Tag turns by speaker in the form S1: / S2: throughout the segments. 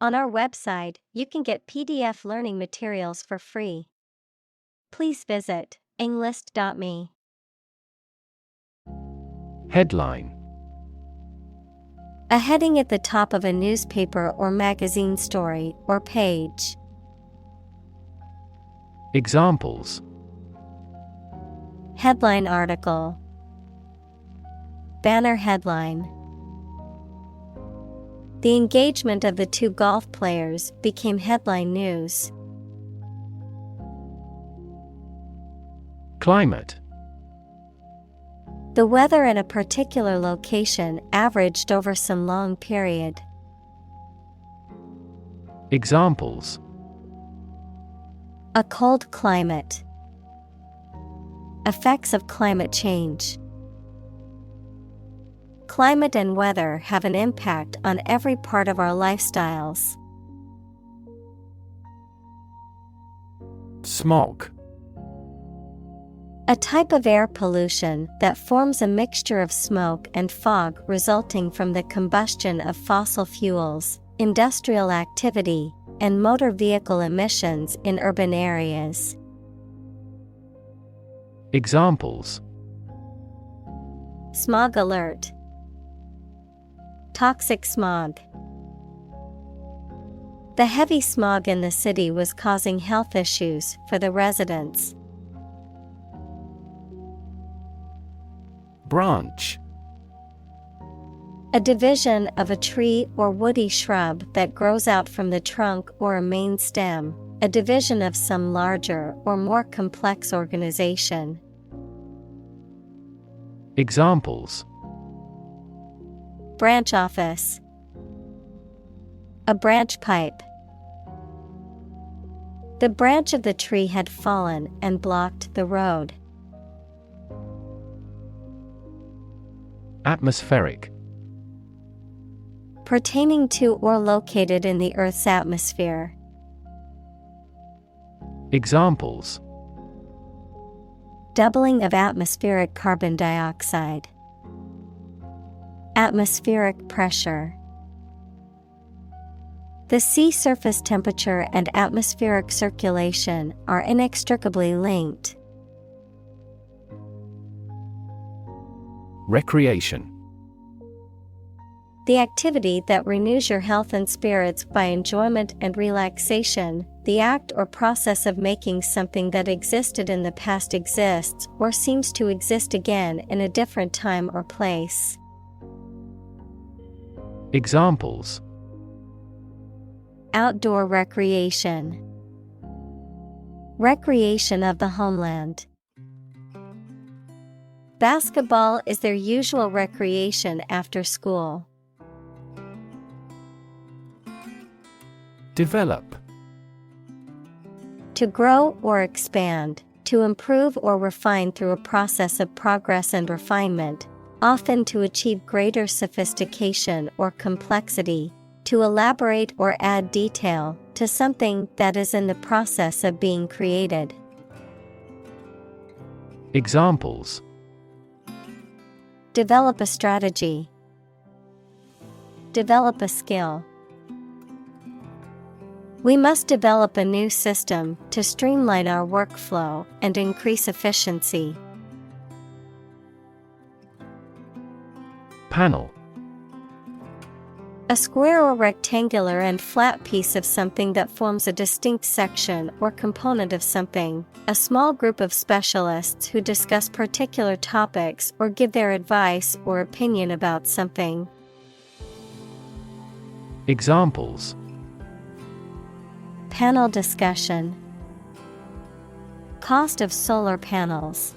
S1: On our website, you can get PDF learning materials for free. Please visit englist.me.
S2: Headline:
S1: A heading at the top of a newspaper or magazine story or page.
S2: Examples:
S1: Headline article. Banner headline. The engagement of the two golf players became headline news.
S2: Climate:
S1: The weather at a particular location averaged over some long period.
S2: Examples:
S1: A cold climate. Effects of climate change. Climate and weather have an impact on every part of our lifestyles.
S2: Smog:
S1: A type of air pollution that forms a mixture of smoke and fog resulting from the combustion of fossil fuels, industrial activity, and motor vehicle emissions in urban areas.
S2: Examples:
S1: Smog alert. Toxic smog. The heavy smog in the city was causing health issues for the residents.
S2: Branch:
S1: A division of a tree or woody shrub that grows out from the trunk or a main stem, a division of some larger or more complex organization.
S2: Examples:
S1: Branch office. A branch pipe. The branch of the tree had fallen and blocked the road.
S2: Atmospheric:
S1: Pertaining to or located in the Earth's atmosphere.
S2: Examples:
S1: Doubling of atmospheric carbon dioxide. Atmospheric pressure. The sea surface temperature and atmospheric circulation are inextricably linked.
S2: Recreation:
S1: The activity that renews your health and spirits by enjoyment and relaxation, the act or process of making something that existed in the past exists or seems to exist again in a different time or place.
S2: Examples:
S1: Outdoor recreation. Recreation of the homeland. Basketball is their usual recreation after school.
S2: Develop:
S1: To grow or expand, to improve or refine through a process of progress and refinement, often to achieve greater sophistication or complexity, to elaborate or add detail to something that is in the process of being created.
S2: Examples:
S1: Develop a strategy. Develop a skill. We must develop a new system to streamline our workflow and increase efficiency.
S2: Panel:
S1: A square or rectangular and flat piece of something that forms a distinct section or component of something, a small group of specialists who discuss particular topics or give their advice or opinion about something.
S2: Examples:
S1: Panel discussion. Cost of solar panels.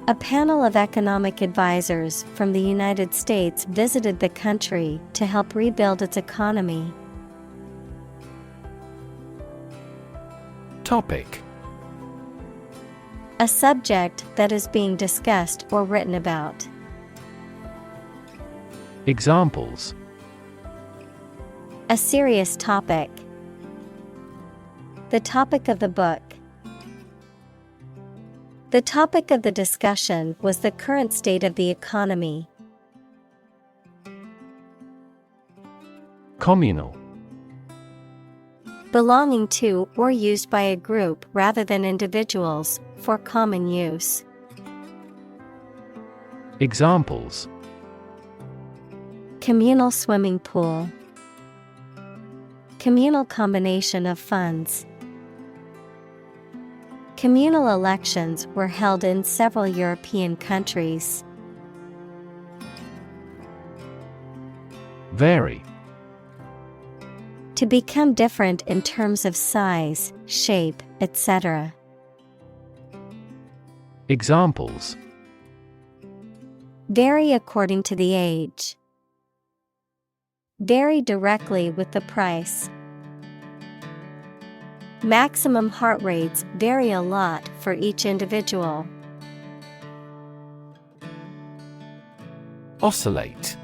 S1: A panel of economic advisors from the United States visited the country to help rebuild its economy.
S2: Topic:
S1: A subject that is being discussed or written about.
S2: Examples:
S1: A serious topic. The topic of the book. The topic of the discussion was the current state of the economy.
S2: Communal.
S1: Belonging to or used by a group rather than individuals, for common use.
S2: Examples:
S1: Communal swimming pool. Communal combination of funds. Communal elections were held in several European countries.
S2: Vary.
S1: To become different in terms of size, shape, etc.
S2: Examples:
S1: Vary according to the age. Vary directly with the price. Maximum heart rates vary a lot for each individual.
S2: Oscillate.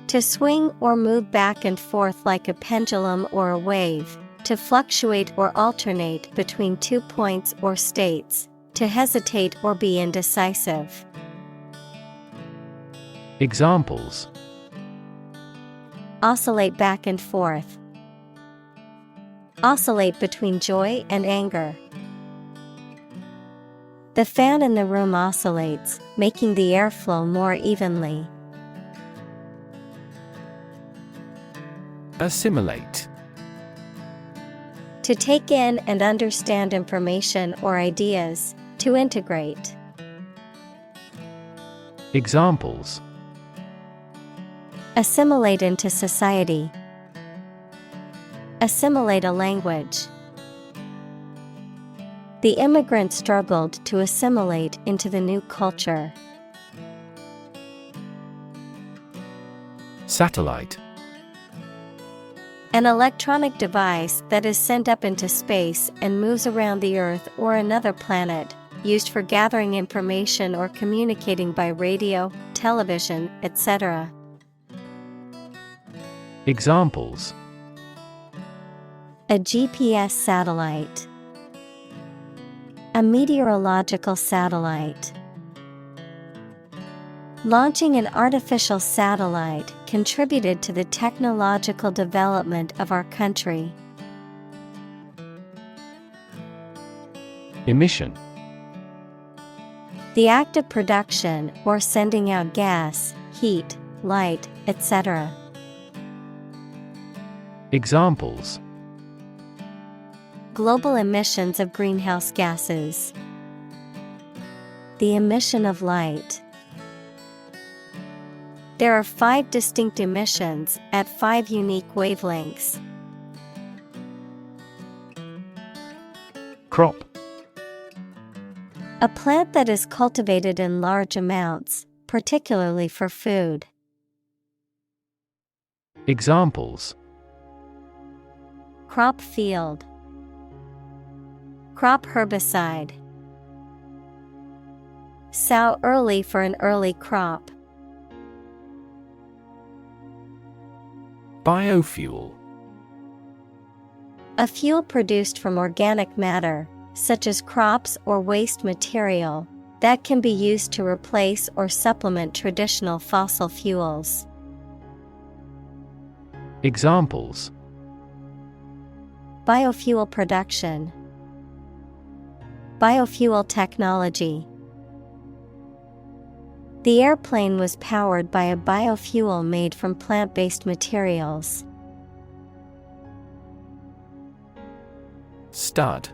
S1: To swing or move back and forth like a pendulum or a wave, to fluctuate or alternate between 2 points or states, to hesitate or be indecisive.
S2: Examples:
S1: Oscillate back and forth. Oscillate between joy and anger. The fan in the room oscillates, making the airflow more evenly.
S2: Assimilate.
S1: To take in and understand information or ideas, to integrate.
S2: Examples:
S1: Assimilate into society. Assimilate a language. The immigrants struggled to assimilate into the new culture.
S2: Satellite.
S1: An electronic device that is sent up into space and moves around the Earth or another planet, used for gathering information or communicating by radio, television, etc.
S2: Examples:
S1: A GPS satellite. A meteorological satellite. Launching an artificial satellite contributed to the technological development of our country.
S2: Emission.
S1: The act of production or sending out gas, heat, light, etc.
S2: Examples:
S1: Global emissions of greenhouse gases. The emission of light. There are 5 distinct emissions at 5 unique wavelengths.
S2: Crop.
S1: A plant that is cultivated in large amounts, particularly for food.
S2: Examples:
S1: Crop field. Crop herbicide. Sow early for an early crop.
S2: Biofuel.
S1: A fuel produced from organic matter, such as crops or waste material, that can be used to replace or supplement traditional fossil fuels.
S2: Examples:
S1: Biofuel production. Biofuel technology. The airplane was powered by a biofuel made from plant-based materials.
S2: Stud.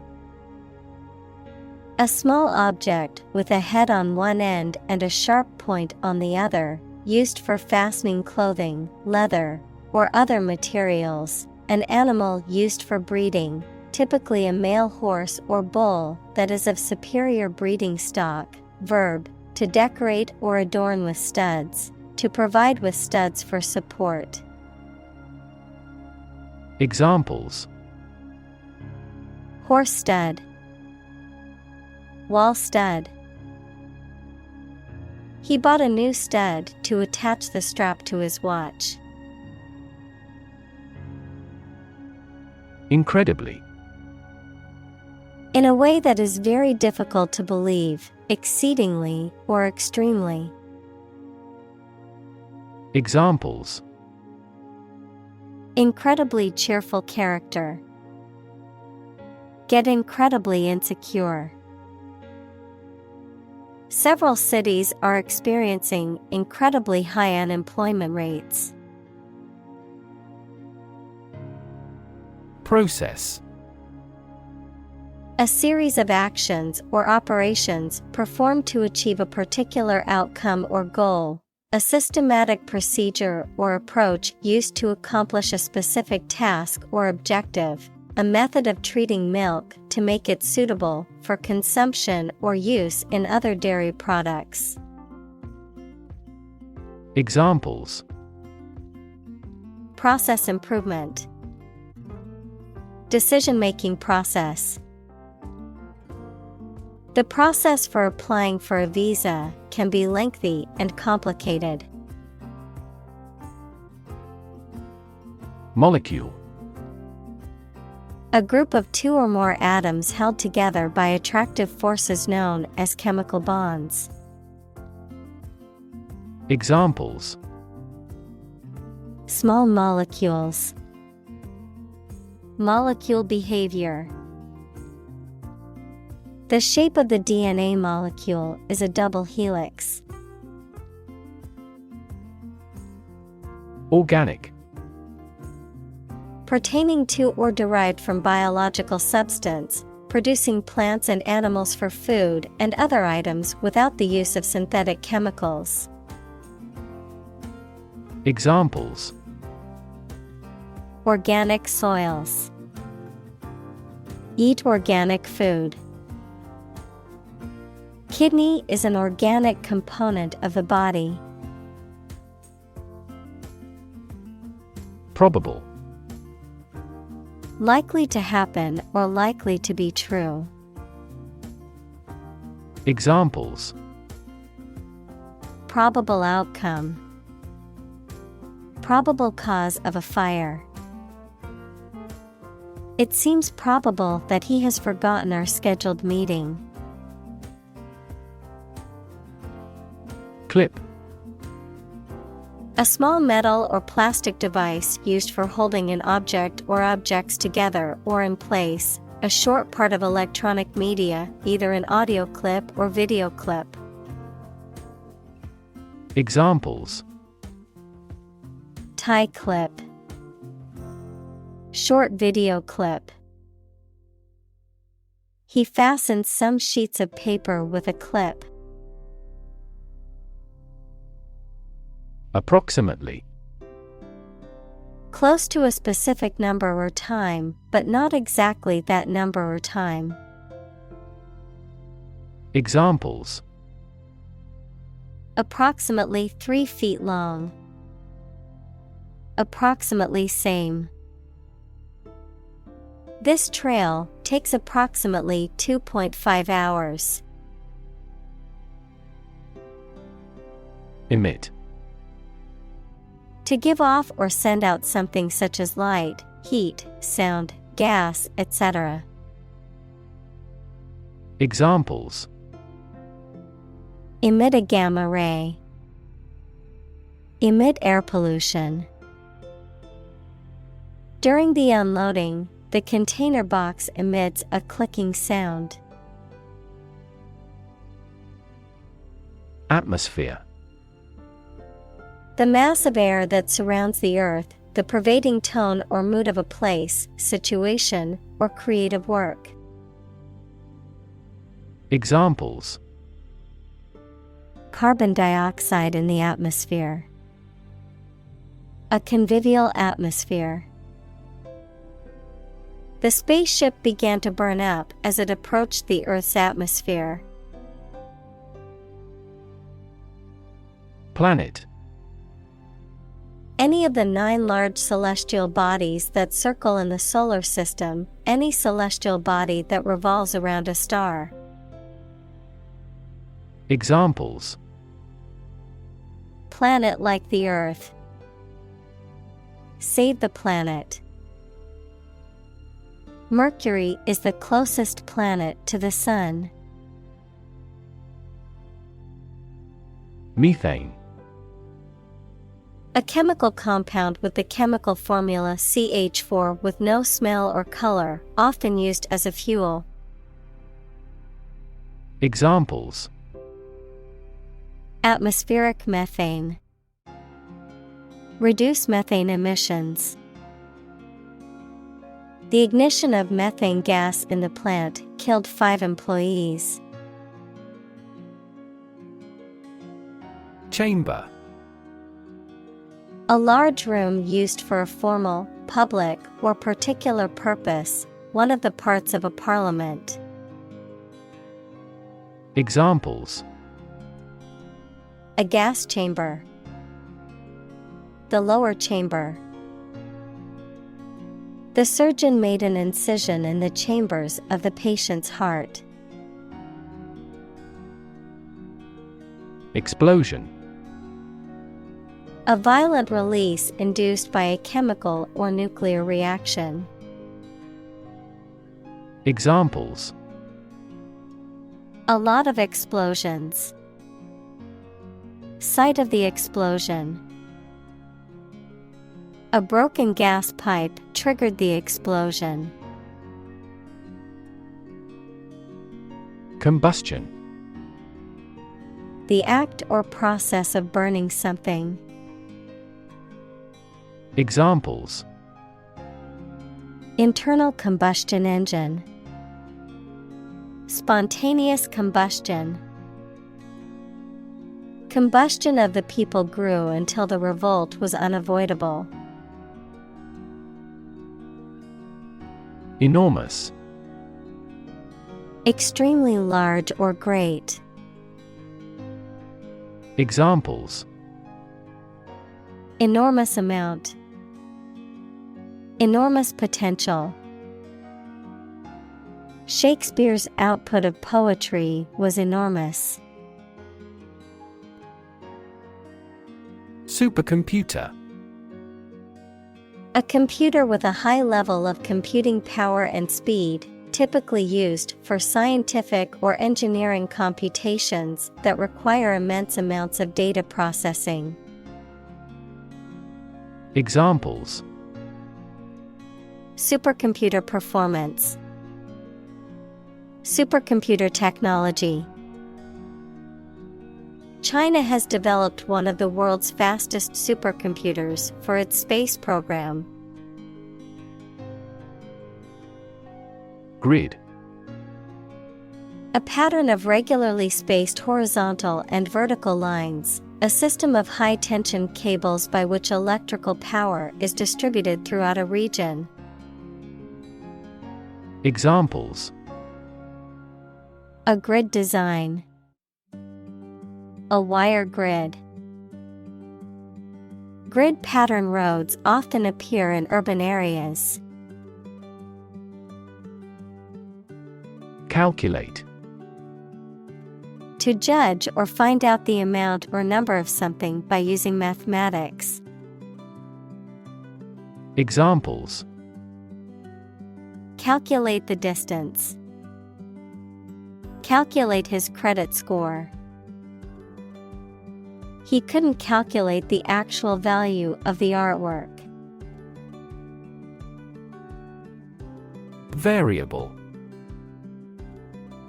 S1: A small object with a head on one end and a sharp point on the other, used for fastening clothing, leather, or other materials. An animal used for breeding, typically a male horse or bull that is of superior breeding stock. Verb: to decorate or adorn with studs, to provide with studs for support.
S2: Examples:
S1: Horse stud. Wall stud. He bought a new stud to attach the strap to his watch.
S2: Incredibly.
S1: In a way that is very difficult to believe, exceedingly, or extremely.
S2: Examples:
S1: Incredibly cheerful character. Get incredibly insecure. Several cities are experiencing incredibly high unemployment rates.
S2: Process.
S1: A series of actions or operations performed to achieve a particular outcome or goal. A systematic procedure or approach used to accomplish a specific task or objective. A method of treating milk to make it suitable for consumption or use in other dairy products.
S2: Examples.
S1: Process improvement. Decision-making process. The process for applying for a visa can be lengthy and complicated.
S2: Molecule.
S1: A group of two or more atoms held together by attractive forces known as chemical bonds.
S2: Examples.
S1: Small molecules. Molecule behavior. The shape of the DNA molecule is a double helix.
S2: Organic.
S1: Pertaining to or derived from biological substance, producing plants and animals for food and other items without the use of synthetic chemicals.
S2: Examples.
S1: Organic soils. Eat organic food. Kidney is an organic component of the body.
S2: Probable.
S1: Likely to happen or likely to be true.
S2: Examples.
S1: Probable outcome. Probable cause of a fire. It seems probable that he has forgotten our scheduled meeting.
S2: Clip.
S1: A small metal or plastic device used for holding an object or objects together or in place, a short part of electronic media, either an audio clip or video clip.
S2: Examples.
S1: Tie clip. Short video clip. He fastened some sheets of paper with a clip.
S2: Approximately.
S1: Close to a specific number or time, but not exactly that number or time.
S2: Examples.
S1: Approximately 3 feet long. Approximately same. This trail takes approximately 2.5 hours.
S2: Emit.
S1: To give off or send out something such as light, heat, sound, gas, etc.
S2: Examples.
S1: Emit a gamma ray. Emit air pollution. During the unloading, the container box emits a clicking sound.
S2: Atmosphere.
S1: The mass of air that surrounds the earth, the pervading tone or mood of a place, situation, or creative work.
S2: Examples.
S1: Carbon dioxide in the atmosphere. A convivial atmosphere. The spaceship began to burn up as it approached the Earth's atmosphere.
S2: Planet.
S1: Any of the 9 large celestial bodies that circle in the solar system, any celestial body that revolves around a star.
S2: Examples.
S1: Planet like the Earth. Save the planet. Mercury is the closest planet to the Sun. Methane. A chemical compound with the chemical formula CH4 with no smell or color, often used as a fuel.
S2: Examples:
S1: Atmospheric methane. Reduce methane emissions. The ignition of methane gas in the plant killed 5 employees.
S2: Chamber.
S1: A large room used for a formal, public, or particular purpose, one of the parts of a parliament.
S2: Examples:
S1: A gas chamber. The lower chamber. The surgeon made an incision in the chambers of the patient's heart.
S2: Explosion.
S1: A violent release induced by a chemical or nuclear reaction.
S2: Examples:
S1: A lot of explosions. Site of the explosion. A broken gas pipe triggered the explosion.
S2: Combustion.
S1: The act or process of burning something.
S2: Examples:
S1: Internal combustion engine. Spontaneous combustion. Combustion of the people grew until the revolt was unavoidable.
S2: Enormous.
S1: Extremely large or great.
S2: Examples:
S1: Enormous amount. Enormous potential. Shakespeare's output of poetry was enormous.
S2: Supercomputer.
S1: A computer with a high level of computing power and speed, typically used for scientific or engineering computations that require immense amounts of data processing.
S2: Examples:
S1: Supercomputer performance. Supercomputer technology. China has developed one of the world's fastest supercomputers for its space program.
S2: Grid.
S1: A pattern of regularly spaced horizontal and vertical lines, a system of high-tension cables by which electrical power is distributed throughout a region.
S2: Examples:
S1: A grid design. A wire grid. Grid pattern roads often appear in urban areas.
S2: Calculate.
S1: To judge or find out the amount or number of something by using mathematics.
S2: Examples:
S1: Calculate the distance. Calculate his credit score. He couldn't calculate the actual value of the artwork.
S2: Variable.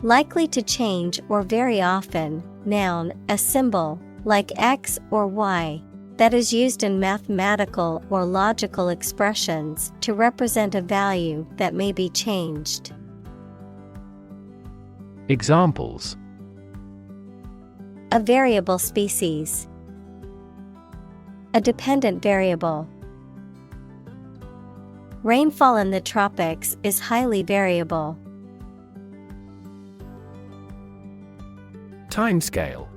S1: Likely to change or very often, noun, a symbol, like X or Y, that is used in mathematical or logical expressions to represent a value that may be changed.
S2: Examples:
S1: A variable species. A dependent variable. Rainfall in the tropics is highly variable.
S2: Timescale.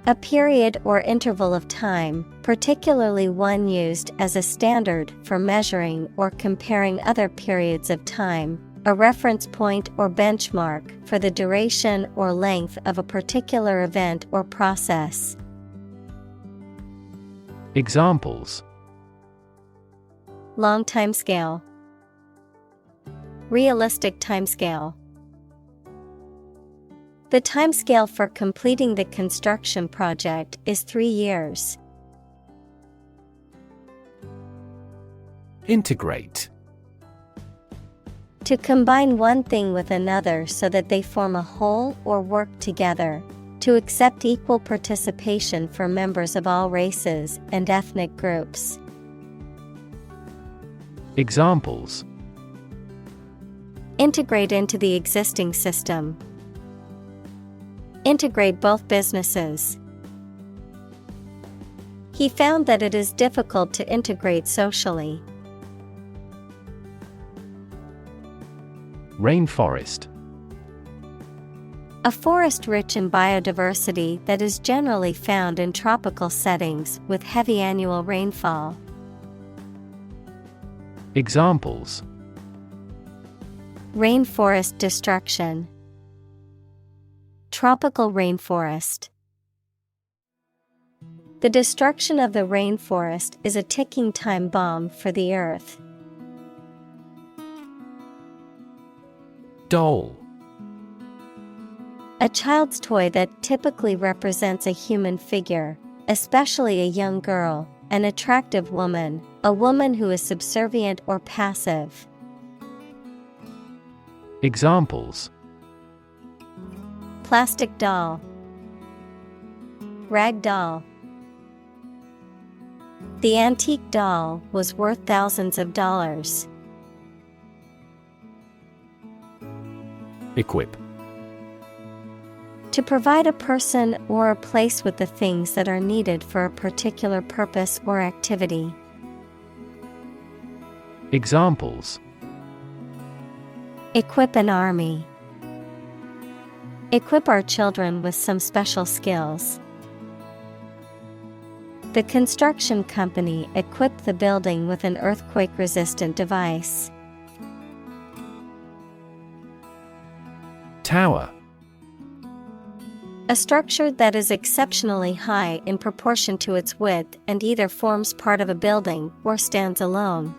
S1: A period or interval of time, particularly one used as a standard for measuring or comparing other periods of time, a reference point or benchmark for the duration or length of a particular event or process.
S2: Examples:
S1: Long timescale. Realistic timescale. The timescale for completing the construction project is 3 years.
S2: Integrate.
S1: To combine one thing with another so that they form a whole or work together. To accept equal participation for members of all races and ethnic groups.
S2: Examples:
S1: Integrate into the existing system. Integrate both businesses. He found that it is difficult to integrate socially.
S2: Rainforest.
S1: A forest rich in biodiversity that is generally found in tropical settings with heavy annual rainfall.
S2: Examples:
S1: Rainforest destruction. Tropical rainforest. The destruction of the rainforest is a ticking time bomb for the Earth.
S2: Doll.
S1: A child's toy that typically represents a human figure, especially a young girl, an attractive woman, a woman who is subservient or passive.
S2: Examples:
S1: Plastic doll. Rag doll. The antique doll was worth thousands of dollars.
S2: Equip.
S1: To provide a person or a place with the things that are needed for a particular purpose or activity.
S2: Examples:
S1: Equip an army. Equip our children with some special skills. The construction company equipped the building with an earthquake-resistant device.
S2: Tower.
S1: A structure that is exceptionally high in proportion to its width and either forms part of a building or stands alone.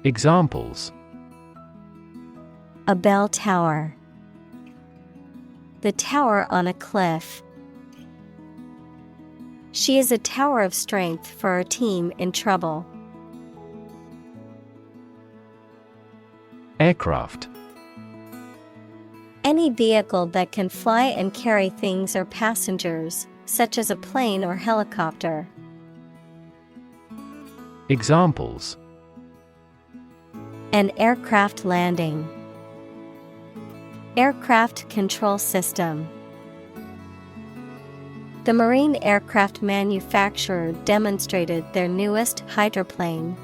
S2: Examples:
S1: A bell tower. The tower on a cliff. She is a tower of strength for our team in trouble.
S2: Aircraft.
S1: Any vehicle that can fly and carry things or passengers, such as a plane or helicopter.
S2: Examples:
S1: An aircraft landing. Aircraft control system. The marine aircraft manufacturer demonstrated their newest hydroplane.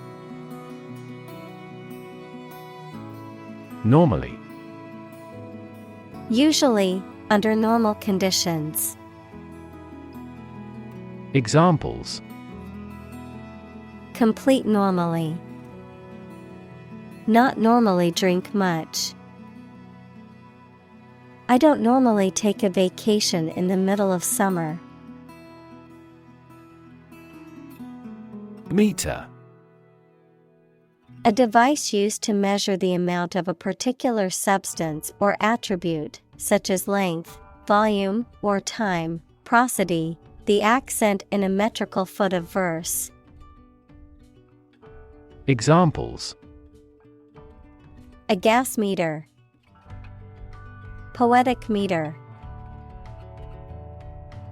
S2: Normally.
S1: Usually, under normal conditions.
S2: Examples:
S1: Complete normally. Not normally drink much. I don't normally take a vacation in the middle of summer.
S2: Meter.
S1: A device used to measure the amount of a particular substance or attribute, such as length, volume, or time, prosody, the accent in a metrical foot of verse.
S2: Examples:
S1: A gas meter. Poetic meter.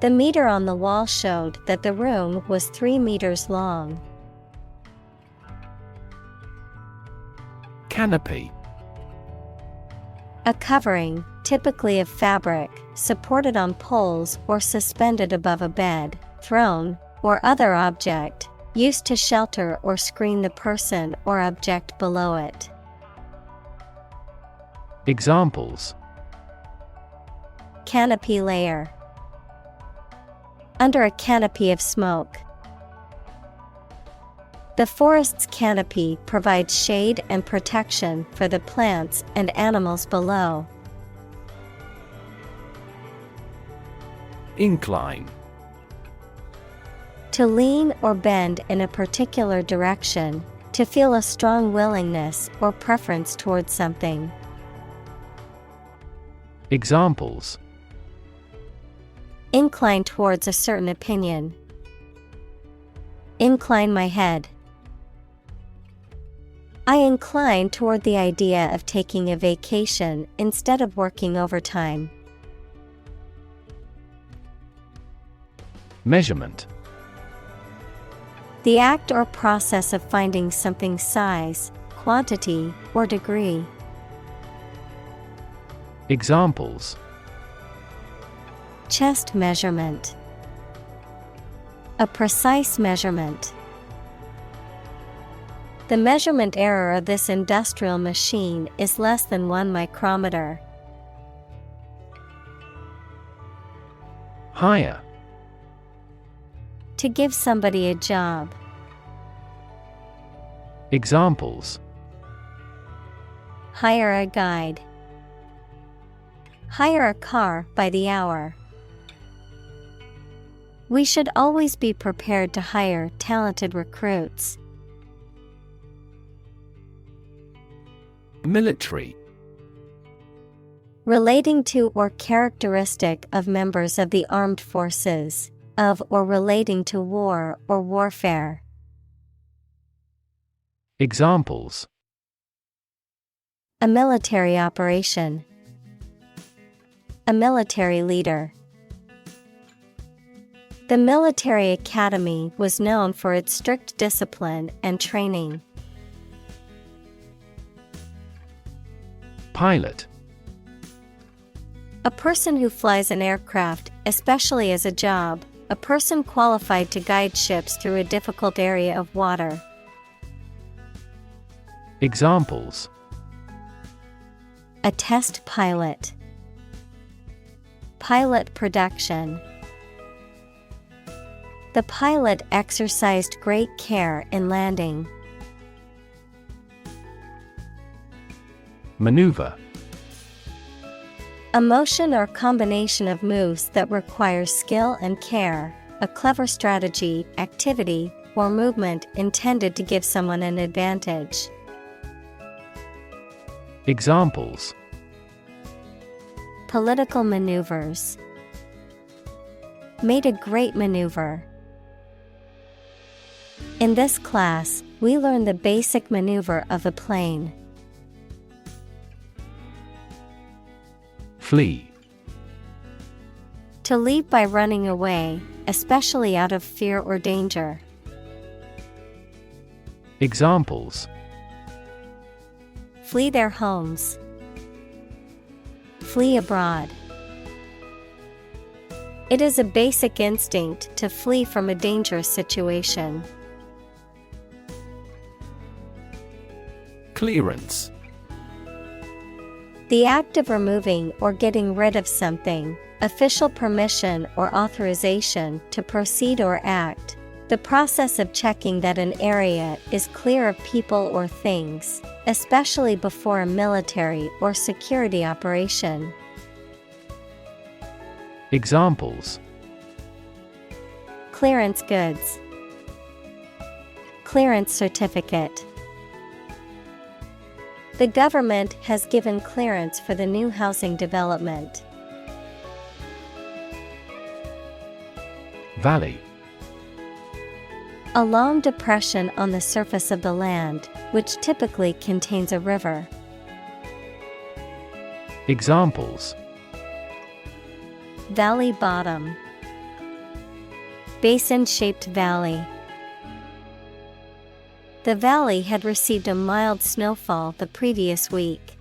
S1: The meter on the wall showed that the room was 3 meters long.
S2: Canopy.
S1: A covering, typically of fabric, supported on poles or suspended above a bed, throne, or other object, used to shelter or screen the person or object below it.
S2: Examples:
S1: Canopy layer. Under a canopy of smoke. The forest's canopy provides shade and protection for the plants and animals below.
S2: Incline.
S1: To lean or bend in a particular direction, to feel a strong willingness or preference towards something.
S2: Examples:
S1: Incline towards a certain opinion. Incline my head. I incline toward the idea of taking a vacation instead of working overtime.
S2: Measurement.
S1: The act or process of finding something's size, quantity, or degree.
S2: Examples:
S1: Chest measurement. A precise measurement. The measurement error of this industrial machine is less than 1 micrometer.
S2: Hire.
S1: To give somebody a job.
S2: Examples:
S1: Hire a guide. Hire a car by the hour. We should always be prepared to hire talented recruits.
S2: Military.
S1: Relating to or characteristic of members of the armed forces, of or relating to war or warfare.
S2: Examples:
S1: A military operation. A military leader. The military academy was known for its strict discipline and training.
S2: Pilot.
S1: A person who flies an aircraft, especially as a job, a person qualified to guide ships through a difficult area of water.
S2: Examples:
S1: A test pilot. Pilot production. The pilot exercised great care in landing.
S2: Maneuver.
S1: A motion or combination of moves that requires skill and care, a clever strategy, activity, or movement intended to give someone an advantage.
S2: Examples:
S1: Political maneuvers. Made a great maneuver. In this class, we learn the basic maneuver of a plane.
S2: Flee.
S1: To leave by running away, especially out of fear or danger.
S2: Examples:
S1: Flee their homes. Flee abroad. It is a basic instinct to flee from a dangerous situation.
S2: Clearance.
S1: The act of removing or getting rid of something, official permission or authorization to proceed or act, the process of checking that an area is clear of people or things, especially before a military or security operation.
S2: Examples:
S1: Clearance goods. Clearance certificate. The government has given clearance for the new housing development.
S2: Valley.
S1: A long depression on the surface of the land, which typically contains a river.
S2: Examples:
S1: Valley bottom. Basin-shaped valley. The valley had received a mild snowfall the previous week.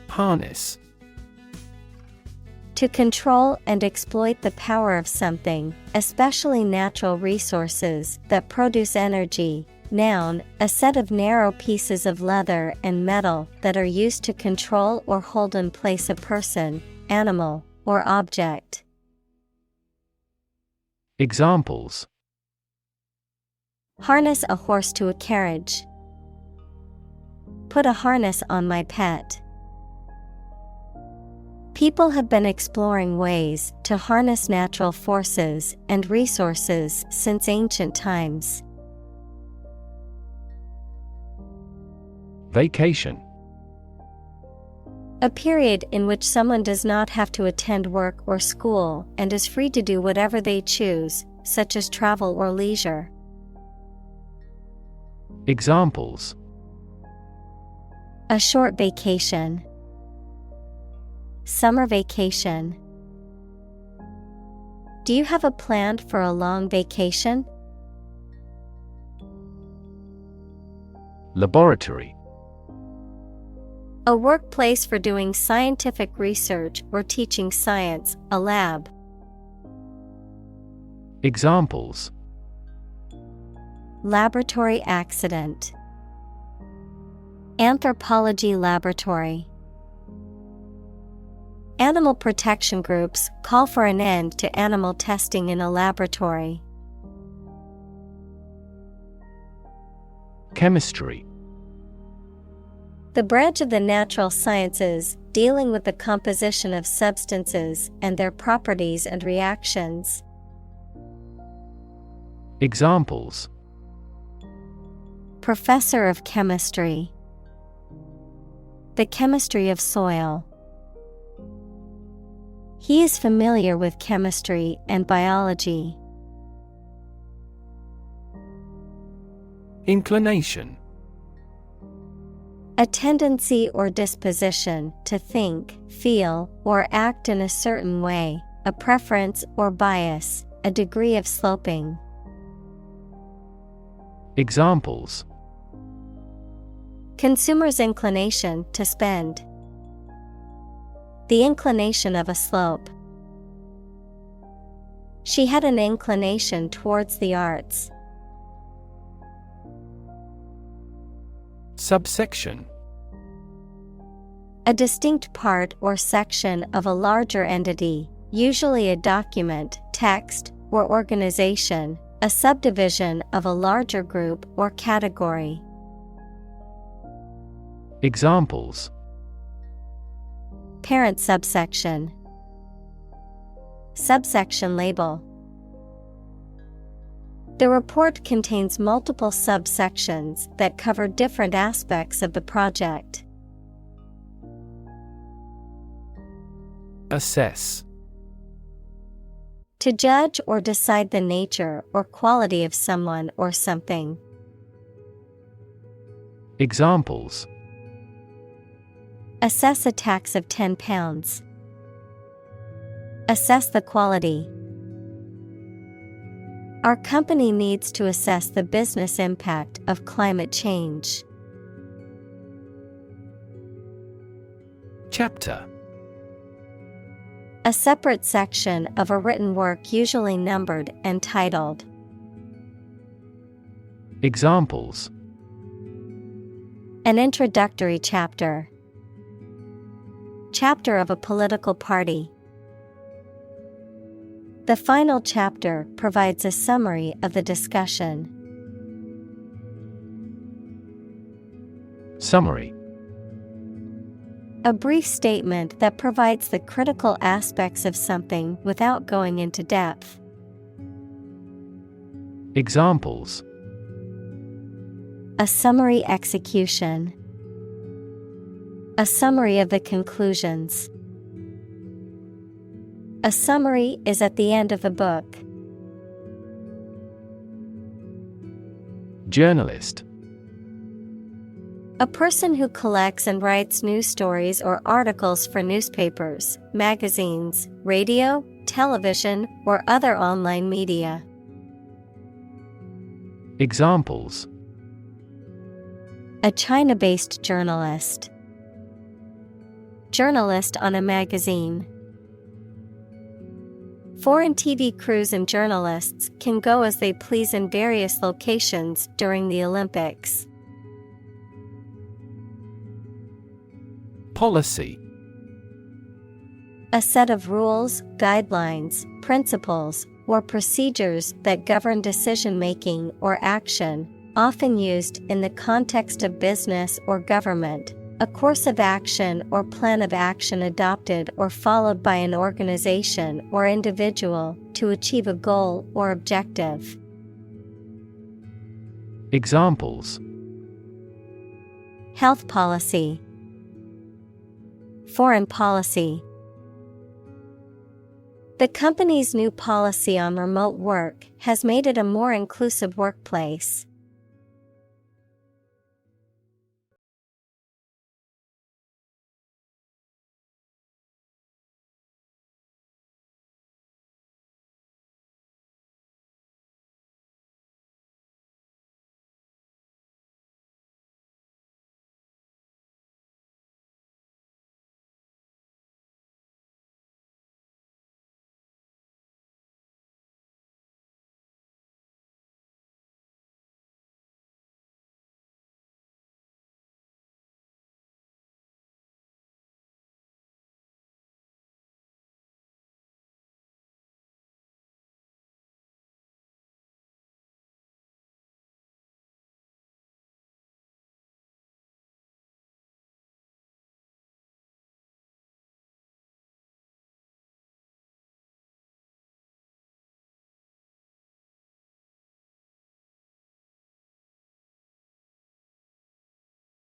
S2: Harness.
S1: To control and exploit the power of something, especially natural resources that produce energy. Noun, a set of narrow pieces of leather and metal that are used to control or hold in place a person, animal, or object.
S2: Examples:
S1: Harness a horse to a carriage. Put a harness on my pet. People have been exploring ways to harness natural forces and resources since ancient times.
S2: Vacation.
S1: A period in which someone does not have to attend work or school and is free to do whatever they choose, such as travel or leisure.
S2: Examples:
S1: A short vacation. Summer vacation. Do you have a plan for a long vacation?
S2: Laboratory.
S1: A workplace for doing scientific research or teaching science, a lab.
S2: Examples:
S1: Laboratory accident. Anthropology laboratory. Animal protection groups call for an end to animal testing in a laboratory.
S2: Chemistry.
S1: The branch of the natural sciences dealing with the composition of substances and their properties and reactions.
S2: Examples:
S1: Professor of chemistry. The chemistry of soil. He is familiar with chemistry and biology.
S2: Inclination.
S1: A tendency or disposition to think, feel, or act in a certain way, a preference or bias, a degree of sloping.
S2: Examples:
S1: Consumer's inclination to spend. The inclination of a slope. She had an inclination towards the arts.
S2: Subsection.
S1: A distinct part or section of a larger entity, usually a document, text, or organization, a subdivision of a larger group or category.
S2: Examples:
S1: Parent subsection. Subsection label. The report contains multiple subsections that cover different aspects of the project.
S2: Assess.
S1: To judge or decide the nature or quality of someone or something.
S2: Examples:
S1: Assess a tax of £10. Assess the quality. Our company needs to assess the business impact of climate change.
S2: Chapter.
S1: A separate section of a written work usually numbered and titled.
S2: Examples:
S1: An introductory chapter. Chapter of a political party. The final chapter provides a summary of the discussion.
S2: Summary.
S1: A brief statement that provides the critical aspects of something without going into depth.
S2: Examples:
S1: A summary execution. A summary of the conclusions. A summary is at the end of a book.
S2: Journalist.
S1: A person who collects and writes news stories or articles for newspapers, magazines, radio, television, or other online media.
S2: Examples:
S1: A China-based journalist. Journalist on a magazine. Foreign TV crews and journalists can go as they please in various locations during the Olympics.
S2: Policy.
S1: A set of rules, guidelines, principles, or procedures that govern decision-making or action, often used in the context of business or government. A course of action or plan of action adopted or followed by an organization or individual to achieve a goal or objective.
S2: Examples:
S1: Health policy. Foreign policy. The company's new policy on remote work has made it a more inclusive workplace.